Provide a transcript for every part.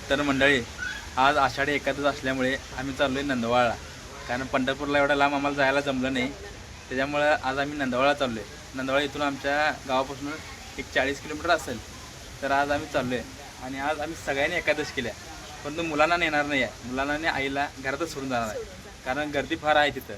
तर मंडळी, आज आषाढी एकादश असल्यामुळे आम्ही चाललो आहे नंदवाळला. कारण पंढरपूरला एवढं लांब आम्हाला जायला जमलं नाही, त्याच्यामुळं आज आम्ही नंदवाळला चाललो आहे. नंदवाळ इथून आमच्या गावापासून एक 40 किलोमीटर असेल. तर आज आम्ही चाललो आहे आणि आज आम्ही सगळ्यांनी एकादश केल्या, परंतु मुलांना नेणार नाही आहे. मुलांना आणि आईला घरातच सोडून जाणार आहे, कारण गर्दी फार आहे तिथं.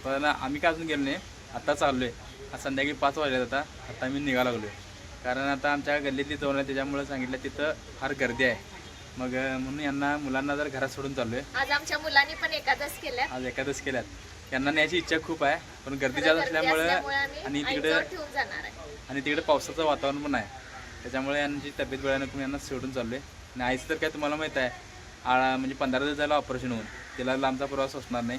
पण आम्ही काय अजून गेलो नाही, आत्ता चाललो आहे. आज संध्याकाळी 5 वाजले आता आम्ही निघायला लागलो आहे. कारण आता आमच्या गल्लीतली दोन आहे, त्याच्यामुळे सांगितलं तिथं फार गर्दी आहे. मग म्हणून यांना मुलांना जर घरात सोडून चाललो आहे. आज आमच्या मुलांनी पण एकादश केल्या. आज एकादश केल्यात. यांना न्यायची इच्छा खूप आहे, पण गर्दी जास्त असल्यामुळे आणि तिकडे पावसाचं वातावरण पण आहे, त्याच्यामुळे यांची तब्येत बळ्यानं यांना सोडून चाललो आहे. आणि आईचं तर काय तुम्हाला माहीत आहे, म्हणजे 15 दिवस झालं ऑपरेशन होऊन, तिला लांबचा प्रवास असणार नाही,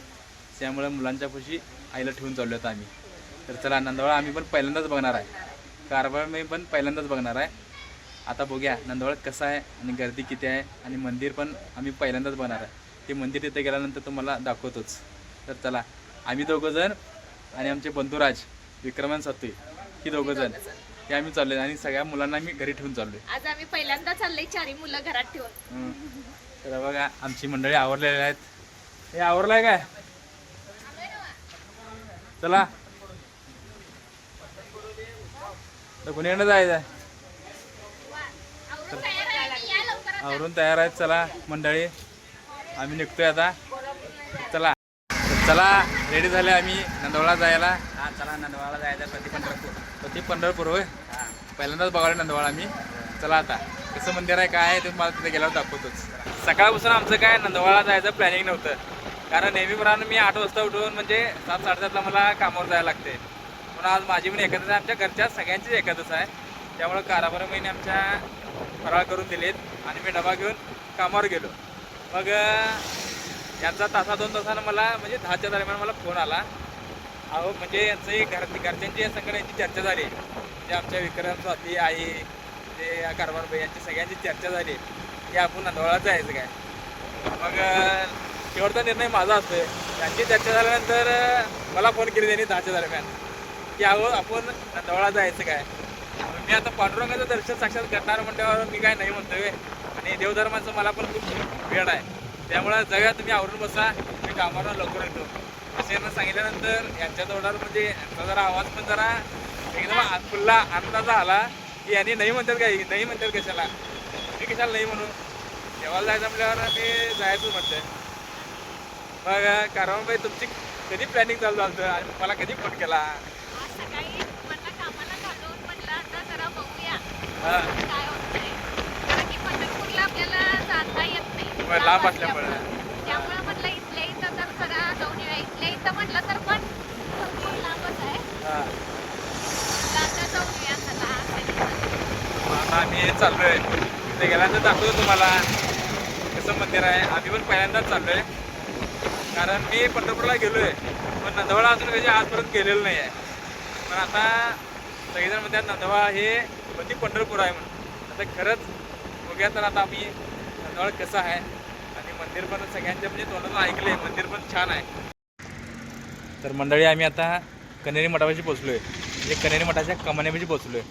त्यामुळे मुलांच्या पाशी आईला ठेवून चाललो आहे आम्ही. तर चला, नंदवाळ आम्ही पण पहिल्यांदाच बघणार आहे, कारवार मी पण पहिल्यांदाच बघणार आहे. आता बघूया नंदवाळ कसं आहे आणि गर्दी किती आहे, आणि मंदिर पण आम्ही पहिल्यांदाच बघणार आहे. ते मंदिर तिथे गेल्यानंतर तुम्हाला दाखवतोच. तर चला, आम्ही दोघंजण आणि आमचे बंधुराज विक्रमन सातवी, ही दोघंजण हे आम्ही चाललो आणि सगळ्या मुलांना आम्ही घरी ठेवून चाललोय. आज आम्ही पहिल्यांदा चाललोय 4 मुलं घरात ठेवून. तर बघा, आमची मंडळी आवरलेली आहेत. हे आवरलाय काय? चला, तर कुणीकडे जायचं आहे? आवरून तयार आहेत. चला मंडळी, आम्ही निघतोय आता. चला रेडी झाले आम्ही नंदवाळला जायला. हा चला, नंदवाळला जायचं. प्रति पंढरपूर होय, पहिल्यांदाच बघायला नंदवाळ आम्ही. चला आता कसं मंदिर आहे काय आहे ते मला तिथे गेल्यावर दाखवतोच. सकाळपासून आमचं काय नंदवाळला जायचं प्लॅनिंग नव्हतं, कारण नेहमीप्रमाणे मी 8 वाजता उठून म्हणजे 7-7:30ला मला कामावर जायला लागते. पण आज माझी पण एकादश आहे, आमच्या घरच्या सगळ्यांचीच एकादश आहे. त्यामुळं 11-12 महिने आमच्या फराळ करून दिलेत आणि मी डबा घेऊन कामावर गेलो. मग यांचा 1-2 तासानं मला म्हणजे 10च्या दरम्यान मला फोन आला. अहो म्हणजे यांचंही घरच्यांची सगळ्यांची यांची चर्चा झाली, म्हणजे आमच्या विक्रम स्वाती आई ते कारभार भाई यांची सगळ्यांची चर्चा झाली की आपण नंदवाळला जायचं काय. मग शेवटचा निर्णय माझा असतोय. त्यांची चर्चा झाल्यानंतर मला फोन केली त्यांनी 10च्या दरम्यान की अहो आपण नंदवाळला जायचं काय. मी आता पांडुरंगाचं दर्शन साक्षात करणार म्हटल्यावर मी काय नाही म्हणतोय, आणि देवधर्माचं मला पण खूप वेळ आहे, त्यामुळं जगा तुम्ही आवरून बसा, मी कामावर लवकर येतो असे यांना सांगितल्यानंतर यांच्या तोंडावर म्हणजे यांचा जरा आवाज पण जरा एकदम खुल्ला अंदाजा आला की यांनी नाही म्हणतात काय, नाही म्हणतात कशाला, मी कशाला नाही म्हणून. देवाला जायचं म्हटल्यावर मी जायचंच म्हणतोय. मग कारवाबाई तुमची कधी प्लॅनिंग चालू झालं आणि मला कधी फोन केला? लांब असल्यामुळे त्यामुळे म्हटलं इथल्या इथं तर जरा जाऊन येऊया. इथल्या इथं म्हटलं तर पण भरपूर लांबच आहे. आता जाऊन येऊया. आता आम्ही चाललोय, तिथे गेल्यानंतर दाखवतो तुम्हाला कसं मंदिर आहे. आम्ही पण पहिल्यांदाच चाललोय, कारण मी पंढरपूरला गेलोय पण नंदवाळ अजून कधी आजपर्यंत गेलेलं नाही आहे. पण आता सगळेजण म्हणतात नंदवाळ हे प्रति पंढरपूर आहे म्हणून. आता खरंच बघूया. तर आता आम्ही नंदवाळ कसं आहे आणि मंदिर पण सगळ्यांच्या म्हणजे तोंडातून ऐकलंय, मंदिर पण छान आहे. तर मंडळी, आम्ही आता कनेरी मठापाशी पोचलोय, म्हणजे कनेरी मठाच्या कमानीपाशी पोचलोय.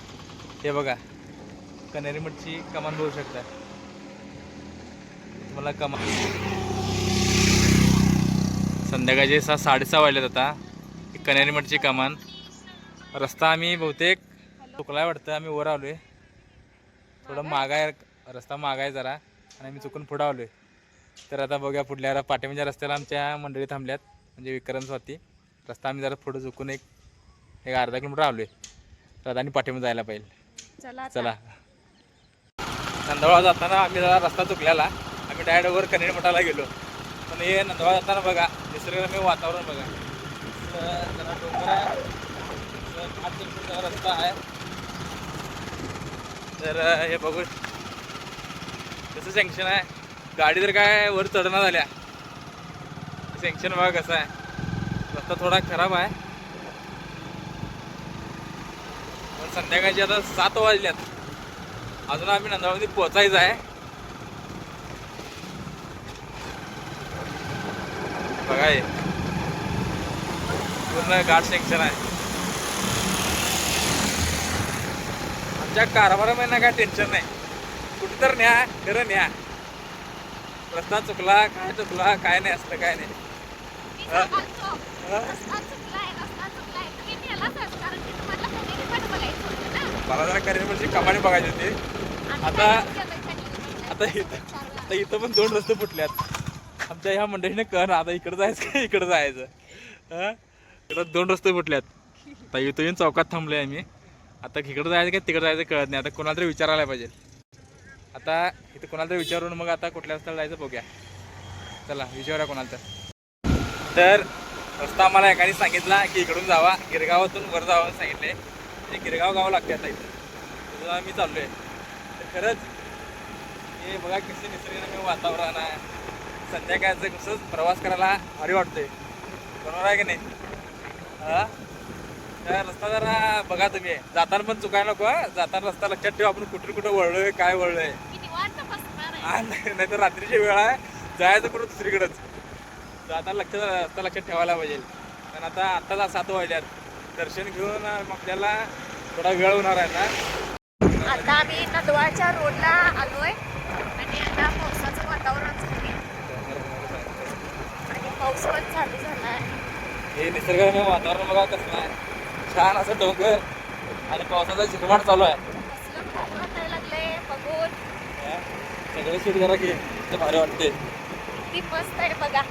हे बघा, कनेरी मठची कमान बघू शकता तुम्हाला. कमान संध्याकाळचे 6-6:30 वाजलेत आता. ही कनेरी मठची कमान. रस्ता आम्ही बहुतेक चुकलाय वाटतं, आम्ही वर आलोय. थोडं मागाय रस्ता मागाय जरा, आणि आम्ही चुकून पुढं आलोय. तर आता बघूया पुढल्या पाठीमागच्या रस्त्याला आमच्या मंडळी थांबल्यात, म्हणजे विक्रम स्वाती. रस्ता आम्ही जरा पुढं चुकून एक अर्धा किलोमीटर आलोय. तर आता आणि पाठीमागे जायला पाहिजे. चला. नंदवाळ जाताना आम्ही जरा रस्ता चुकल्याला, आम्ही डायरेक्ट वर कनेरी मठाला गेलो. पण हे नंदवाळ जाताना बघा, निसर्गरम्य वातावरण बघा. जरा डोंगर आहे, 8 किलोमीटरचा रस्ता आहे. तर हे बघू कसं सँक्शन आहे. गाडी तर काय वर चढणं झाल्या. सँक्शन बघा कसं आहे. रस्ता थोडा खराब आहे, पण संध्याकाळची आता 7 वाजल्यात, अजून आम्ही नंदवाळमध्ये पोचायचं आहे. बघा हे पूर्ण घाट सँक्शन आहे. आमच्या कारभारामध्ये काय टेन्शन नाही, कुठं तर न्या खरं न्या. रस्ता चुकला काय नाही असलं काय नाही. मी सांगालतो, रस्ता चुकलाय तुम्ही नेलाच कारण की तुम्हाला कधी पण बोलायचं होतं ना. मला जरा करिअरची कमानी बघायची होती. आता आता इथं पण 2 रस्ते फुटल्यात आमच्या ह्या मंडळीने. कळ आता इकडं जायचं का इकडं जायचं. इकडं 2 रस्ते फुटल्यात. आता इथं येऊन चौकात थांबलोय आम्ही. आता इकडं जायचं का तिकडं जायचं कळत नाही. आता कोणाला तरी विचारायला पाहिजे. आता इथं कोणाला तरी विचारून मग आता कुठल्या रस्त्याला जायचं बघूया. चला विचारूया कोणाला तर रस्ता आम्हाला एकाने सांगितला की इकडून जावा, गिरगावातून वर जावं सांगितले. ते गिरगाव गाव लागते आता इथं. तुझं आम्ही चाललो आहे. तर खरंच हे बघा किती निसर्गरम्य वातावरण आहे. संध्याकाळचं कसं प्रवास करायला भारी वाटतंय. बरोबर आहे की नाही? हां त्या रस्ता जरा बघा तुम्ही. जाताना पण चुकायला नको. जाताना रस्ता लक्षात ठेवा आपण कुठं वळलोय काय वळलोय. नाही तर रात्रीची वेळ आहे जायचं कुठं दुसरीकडेच. जाताना लक्षात ठेवायला पाहिजे. कारण आता 7 वाजल्यात. दर्शन घेऊन आपल्याला थोडा वेळ होणार आहे ना. आता आम्ही नंदवाळच्या रोडला आलोय आणि आता पावसाचं वातावरण झाले आणि पाऊस पण चालू झाला आहे. हे निसर्गरम्य वातावरण बघा कसं आहे. छान असं डोंगर आणि पावसाचा झिरमाट चालू आहे. कसलं भारी वाटायला लागलंय बघून. सगळे शूट करा की भारी वाटते. किती मस्त आहे बघा.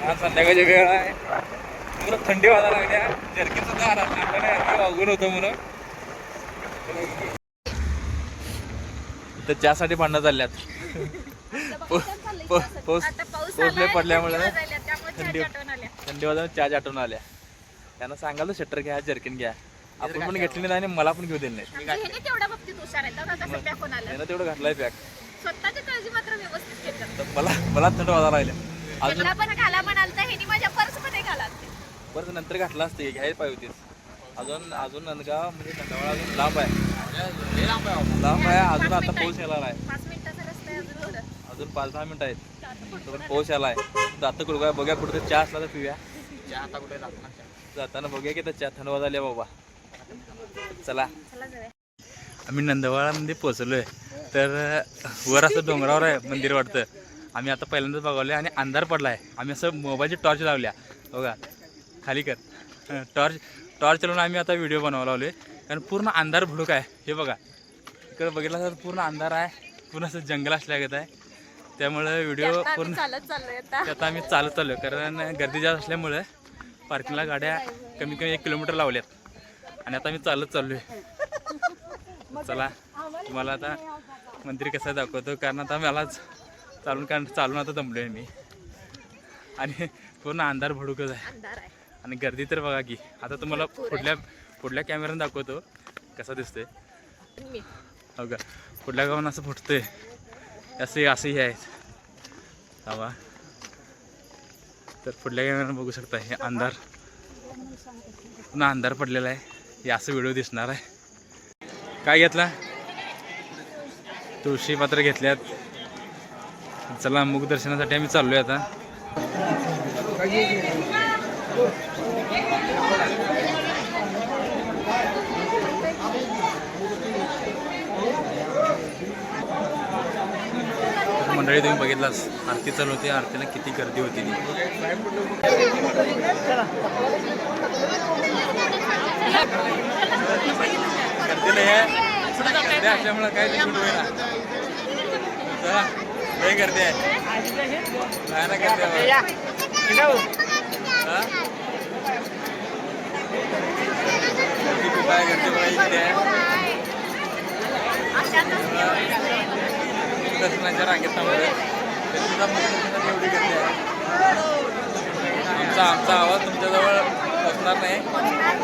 आज संध्याकाळची वेळ आहे. मला थंडी वाजायला लागल्या. जर्किन सुद्धा अवघड होतं म्हणून तर त्यासाठी भांडणं चालल्यात. पाऊस पडल्यामुळे थंडी वाजायला चहाच्या आठवण आल्या. त्यांना सांगाल शटर घ्या जर्किन घ्या. आपण पण घेतली नाही आणि मला पण घेऊ दिलं नाही. तेवढ्या बाबतीत हुशार आहे त्यानं तेवढं घातलाय पॅक. स्वतःची काळजी मात्र व्यवस्थित घेतात. तर मला थंड वाजायला लागल्या. अजून पण घाला म्हणाल तर हे माझ्या पर्स मध्ये घाला. बरं नंतर घातला असते घ्यायला पाहिजे होतीस. अजून नंदगाव म्हणजे नंदवाळ अजून लांब आहे. अजून आता पाऊस यायला आहे. 5 मिनिटाचा रस्ता आहे अजून 5-10 मिनिटं आहेत. पाऊस यायला आहे. जातं कुठं बघूया कुठं चहा असला तर पिऊया. आता कुठे जाताना बघूया की तर चहा थंड वाजल्या बाबा. चला आम्ही नंदवाळामध्ये पोहोचलोय. तर वर असं डोंगरावर आहे मंदिर वाटतं. आम्ही आता पहिल्यांदाच बघवलं आणि अंधार पडला आहे. आम्ही असं मोबाईलची टॉर्च लावल्या बघा खाली कर. टॉर्च लावून आम्ही आता व्हिडिओ बनवायला लावले. कारण पूर्ण अंधार भुडूक आहे. हे बघा इकडे बघितला तर पूर्ण अंधार आहे. पूर्ण असं जंगल असल्यागत आहे. त्यामुळे व्हिडिओ पूर्ण आता आम्ही चालत चाललो. कारण गर्दी जास्त असल्यामुळे पार्किंगला गाड्या कमी 1 किलोमीटर लावल्यात आणि आता आम्ही चालत चाललो आहे. चला तुम्हाला आता मंदिर कसं दाखवतो. कारण आता मला चालून आता दमलो आहे मी आणि पूर्ण अंधार भडूकच आहे. आणि गर्दी तर बघा की. आता तुम्हाला पुढल्या कॅमेऱ्याने दाखवतो कसा दिसतोय. हो का पुढल्या गावानं असं फुटतंय असं हे आहे. हवा तर पुढल्या कॅमेऱ्यानं बघू शकता. हे पुन्हा अंधार पडलेला आहे. हे असं व्हिडिओ दिसणार आहे. काय घेतला तुळशीपत्र घेतल्यात. चला मुख दर्शनासाठी आम्ही चाललोय आता. मंडळी तुम्ही बघितलास आरती चालू होती. आरतीला किती गर्दी होती ती. गर्दी नाही आहे असल्यामुळे काय शूट होईना. लई गर्दी आहे. काय ना गर्दी काय गर्दी बघा दर्शनाच्या रांगेत थांबलोय. एवढी गर्दी आहे. आमचा आवाज तुमच्याजवळ पोचणार नाही. बघू शकता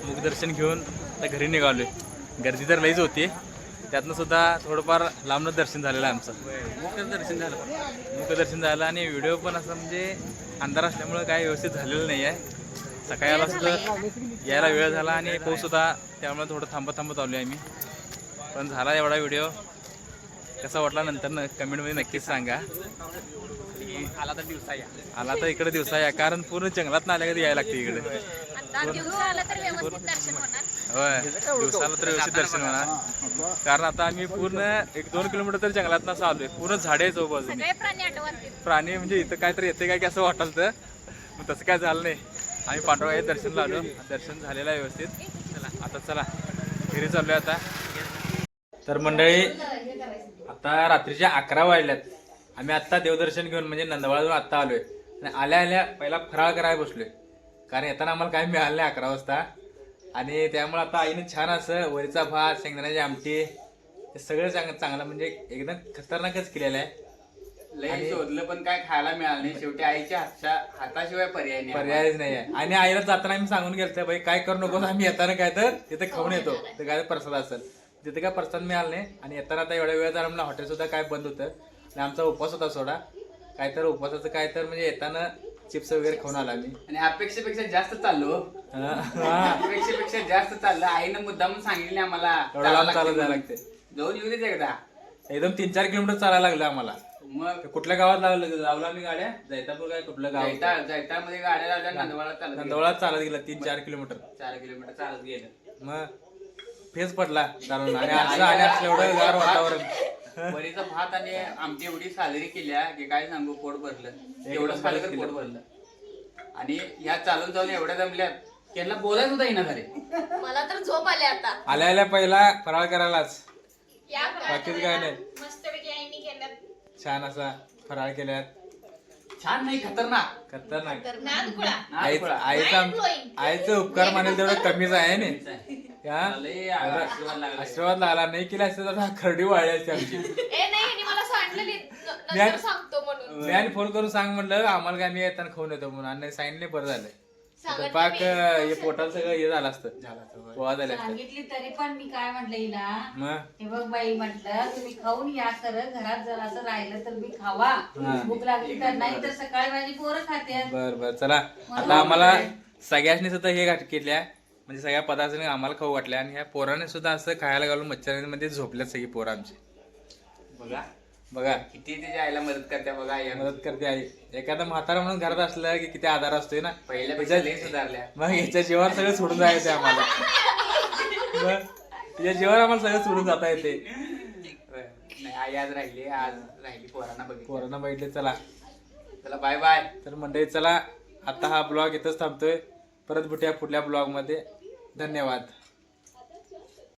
मुखदर्शन घेऊन आता घरी निघालोय. गर्दी तर लईच होती. त्यातनं सुद्धा थोडंफार लांबनं दर्शन झालेलं आहे आमचं. मुखदर्शन झालं आणि व्हिडिओ पण असं म्हणजे अंधार असल्यामुळं काय व्यवस्थित झालेलं नाही आहे. सकाळी आला सुद्धा यायला वेळ झाला आणि पाऊस होता त्यामुळे थोडं थांबत आलो आहे आम्ही. पण झाला एवढा व्हिडिओ कसा वाटला नंतर कमेंटमध्ये नक्कीच सांगा. आला तर दिवसा या. आला तर इकडे दिवसा या, कारण पूर्ण जंगलात आल्या कधी यायला लागते इकडे. आता दिवसा आलं तर व्यवस्थित दर्शन होणार. होय, दिवसाला तर व्यवस्थित दर्शन होणार. कारण आता आम्ही पूर्ण 1-2 किलोमीटर तर जंगलात असं आलोय. पूर्ण झाडे आहेत बाजूने. सगळे प्राणी आठवतील. प्राणी म्हणजे इथं काहीतरी येते काय की असं वाटलं तर, पण तसं काय झालं नाही. आम्ही पांडुरंगाच्या दर्शनला आलो, दर्शन झालेलं आहे व्यवस्थित. आता चला घरी चाललोय आता. तर मंडळी आता रात्रीच्या 11 वाजल्यात. आम्ही आत्ता देवदर्शन घेऊन म्हणजे नंदवाळाजून आत्ता आलोय. आणि आल्या आल्या पहिला फराळ करायला बसलोय, कारण येताना आम्हाला काही मिळालं नाही 11 वाजता. आणि त्यामुळे आता आईने छान असं वरीचा भात, शेंगदाण्याची आमटी हे सगळं चांगलं म्हणजे एकदम खतरनाकच केलेलं आहे. लय शोधलं पण काय खायला मिळालं नाही. शेवटी आईच्या हाताशिवाय पर्याय नाही. पर्यायच नाही आहे. आणि आईला जाताना आम्ही सांगून गेलतो, बाई काय करू नको, आम्ही येताना काय तर तिथे खाऊन येतो, ते काय प्रसाद असेल. तिथे काय प्रसाद मिळाला नाही. आणि येताना आता एवढ्या वेळ झाला म्हणलं, हॉटेल सुद्धा काय बंद होतं. आणि आमचा उपवास होता सोडा, काय तर उपवासाचं काय तर म्हणजे येताना चिप्स वगैरे खाऊन आला मी. आणि अपेक्षेपेक्षा जास्त चाललो. अपेक्षेपेक्षा जास्त चाललं. आईनं मुद्दाम सांगितले आम्हाला एवढं लांब चालत जायला लागते. जाऊन येऊ देत एकदा. एकदम 3-4 किलोमीटर चालायला लागलं आम्हाला. मग कुठल्या गावात लावला आम्ही गाड्या, जैतापूर काय कुठलं गाव, जैतामध्ये गाड्या लावल्या. नंदवाळात चालत गेला 3-4 किलोमीटर. 4 किलोमीटर चालत गेलं. मग फेस पडला चालून. आणि असं आणि असलं एवढं गार वातावरण. वरीचा भात आणि आमटी एवढी साजरी केल्या की काय सांगू, पोट भरलं. एवढं खाल्लं तर पोट भरलं. आणि ह्या चालून चालून एवढ्या जमल्यात त्यांना बोलायच सुद्धा येणार झाले. मला तर झोप आले आता. आल्या पहिला फराळ करायलाच, या बाकीच काय नाही. मस्तपैकी आईने केल्यात. छान असा फराळ केल्यात. छान नाही, खतरनाक. खतरनाक. नादखुळा. आईचं उपकार मानेल तेवढं कमीच आहे ना. लय आशीर्वाद लागला. आशीर्वाद लागला, नाही केला असतं तर खरडी वाळली असते आमची. ए नाही, हिने मला सांगितलेली नंतर सांगतो म्हणून. मी आणि फोन करून सांग म्हणलं, आम्हाला काय मी येताना खाऊन येतो म्हणून. आणि सांगितले बरं झालं. पाक हे पोटात सगळं हे झालं असतं, पोहा झाले असतं. सांगितली तरी पण मी काय म्हटलं हिला, मग हे बघ बाई म्हटलं तुम्ही खाऊन या, खरं घरात जर असं राहिलं तर मी खावा, भूक लागली तर, नाही तर सकाळी माझी पोरं खाते. बर चला. आता आम्हाला सगळ्यांनी सुद्धा हे केल्या, म्हणजे सगळ्या पदार्थांनी आम्हाला खाऊ वाटल्या. आणि ह्या पोराने सुद्धा असं खायला घालून मच्छरांमध्ये झोपल्यात सगळी पोरं आमची. बघा किती तिच्या आईला मदत करते बघा. मदत करते आई. एखादा म्हातारा म्हणून घरात असलं की किती आधार असतोय ना. पहिल्यापेक्षा लई सुधारल्या. मग याच्या जीवावर सगळं सोडून जायचं आम्हाला. मग तिच्या जीवावर आम्हाला सगळं सोडून जाता येते. नाही, आई आज राहिली पोरांना बघितले. चला बाय बाय. तर मंडळी चला, आता हा ब्लॉग इथंच थांबतोय. परत भेटूया पुढल्या ब्लॉग मध्ये. धन्यवाद.